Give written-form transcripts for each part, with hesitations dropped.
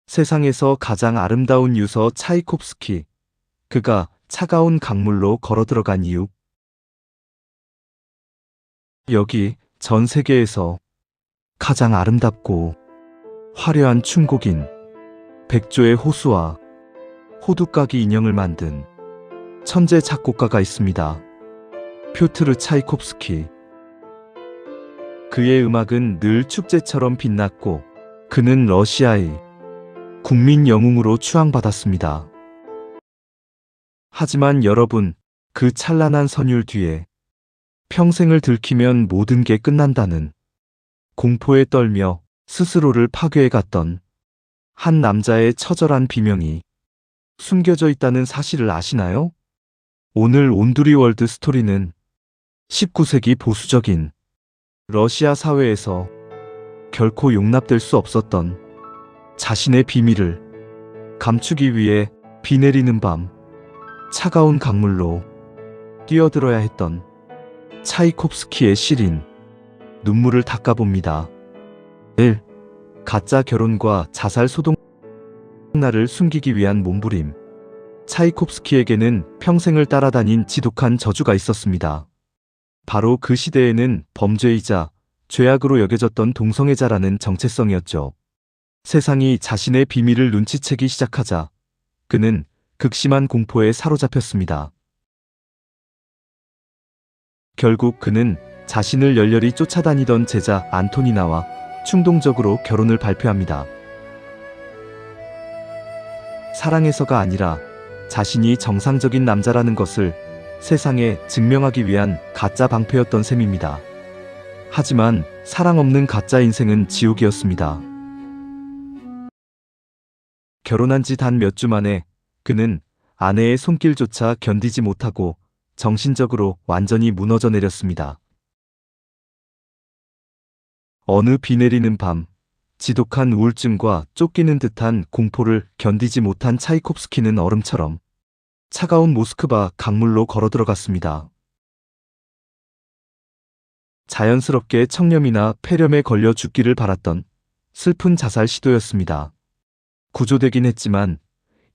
세상에서 가장 아름다운 유서 차이콥스키. 그가 차가운 강물로 걸어 들어간 이유. 여기 전 세계에서 가장 아름답고 화려한 춤곡인 백조의 호수와 호두까기 인형을 만든 천재 작곡가가 있습니다. 퓨트르 차이콥스키. 그의 음악은 늘 축제처럼 빛났고 그는 러시아의 국민 영웅으로 추앙받았습니다. 하지만 여러분, 그 찬란한 선율 뒤에 평생을 들키면 모든 게 끝난다는 공포에 떨며 스스로를 파괴해갔던 한 남자의 처절한 비명이 숨겨져 있다는 사실을 아시나요? 오늘 온두리 월드 스토리는 19세기 보수적인 러시아 사회에서 결코 용납될 수 없었던 자신의 비밀을 감추기 위해 비 내리는 밤 차가운 강물로 뛰어들어야 했던 차이콥스키의 시린 눈물을 닦아봅니다. 1. 가짜 결혼과 자살 소동날을 숨기기 위한 몸부림. 차이콥스키에게는 평생을 따라다닌 지독한 저주가 있었습니다. 바로 그 시대에는 범죄이자 죄악으로 여겨졌던 동성애자라는 정체성이었죠. 세상이 자신의 비밀을 눈치채기 시작하자 그는 극심한 공포에 사로잡혔습니다. 결국 그는 자신을 열렬히 쫓아다니던 제자 안토니나와 충동적으로 결혼을 발표합니다. 사랑해서가 아니라 자신이 정상적인 남자라는 것을 세상에 증명하기 위한 가짜 방패였던 셈입니다. 하지만 사랑 없는 가짜 인생은 지옥이었습니다. 결혼한 지 단 몇 주 만에 그는 아내의 손길조차 견디지 못하고 정신적으로 완전히 무너져 내렸습니다. 어느 비 내리는 밤, 지독한 우울증과 쫓기는 듯한 공포를 견디지 못한 차이콥스키는 얼음처럼 차가운 모스크바 강물로 걸어 들어갔습니다. 자연스럽게 청렴이나 폐렴에 걸려 죽기를 바랐던 슬픈 자살 시도였습니다. 구조되긴 했지만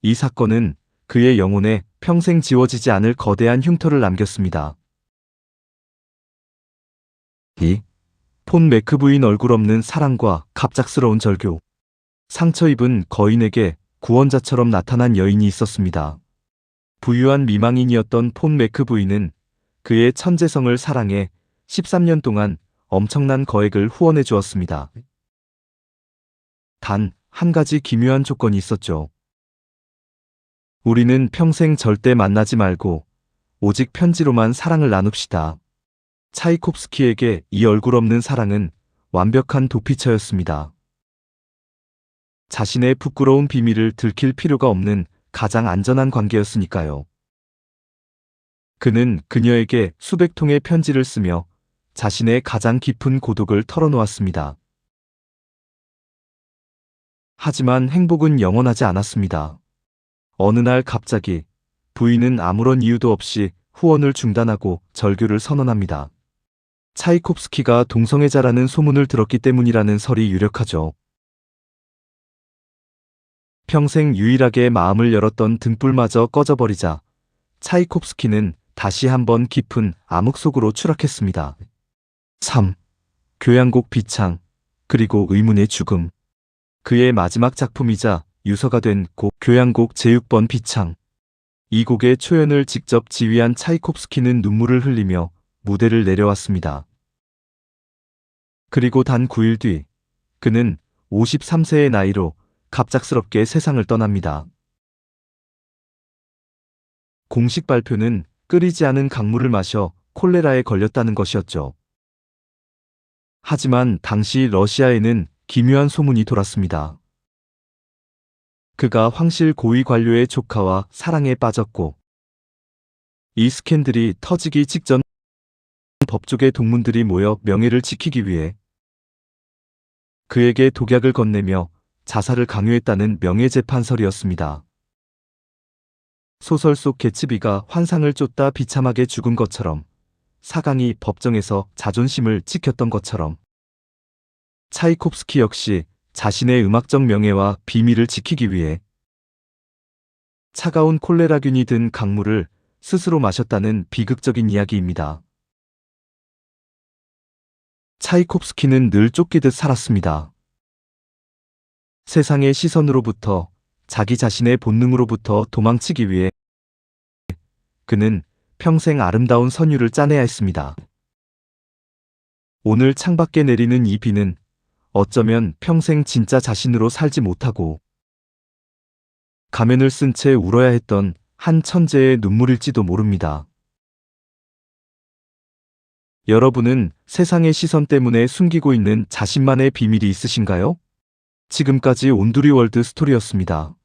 이 사건은 그의 영혼에 평생 지워지지 않을 거대한 흉터를 남겼습니다. 2. 폰 메크 부인 얼굴 없는 사랑과 갑작스러운 절교. 상처 입은 거인에게 구원자처럼 나타난 여인이 있었습니다. 부유한 미망인이었던 폰 메크 부인은 그의 천재성을 사랑해 13년 동안 엄청난 거액을 후원해 주었습니다. 단 한 가지 기묘한 조건이 있었죠. 우리는 평생 절대 만나지 말고 오직 편지로만 사랑을 나눕시다. 차이콥스키에게 이 얼굴 없는 사랑은 완벽한 도피처였습니다. 자신의 부끄러운 비밀을 들킬 필요가 없는 가장 안전한 관계였으니까요. 그는 그녀에게 수백 통의 편지를 쓰며 자신의 가장 깊은 고독을 털어놓았습니다. 하지만 행복은 영원하지 않았습니다. 어느 날 갑자기 부인은 아무런 이유도 없이 후원을 중단하고 절교를 선언합니다. 차이콥스키가 동성애자라는 소문을 들었기 때문이라는 설이 유력하죠. 평생 유일하게 마음을 열었던 등불마저 꺼져버리자 차이콥스키는 다시 한번 깊은 암흑 속으로 추락했습니다. 3. 교향곡 비창, 그리고 의문의 죽음. 그의 마지막 작품이자 유서가 된 곡 교향곡 제6번 비창. 이 곡의 초연을 직접 지휘한 차이콥스키는 눈물을 흘리며 무대를 내려왔습니다. 그리고 단 9일 뒤 그는 53세의 나이로 갑작스럽게 세상을 떠납니다. 공식 발표는 끓이지 않은 강물을 마셔 콜레라에 걸렸다는 것이었죠. 하지만 당시 러시아에는 기묘한 소문이 돌았습니다. 그가 황실 고위 관료의 조카와 사랑에 빠졌고 이 스캔들이 터지기 직전 법조계 동문들이 모여 명예를 지키기 위해 그에게 독약을 건네며 자살을 강요했다는 명예재판설이었습니다. 소설 속 개츠비가 환상을 쫓다 비참하게 죽은 것처럼 사강이 법정에서 자존심을 지켰던 것처럼 차이콥스키 역시 자신의 음악적 명예와 비밀을 지키기 위해 차가운 콜레라균이 든 강물을 스스로 마셨다는 비극적인 이야기입니다. 차이콥스키는 늘 쫓기듯 살았습니다. 세상의 시선으로부터, 자기 자신의 본능으로부터 도망치기 위해 그는 평생 아름다운 선율을 짜내야 했습니다. 오늘 창밖에 내리는 이 비는 어쩌면 평생 진짜 자신으로 살지 못하고 가면을 쓴 채 울어야 했던 한 천재의 눈물일지도 모릅니다. 여러분은 세상의 시선 때문에 숨기고 있는 자신만의 비밀이 있으신가요? 지금까지 온두리 월드 스토리였습니다.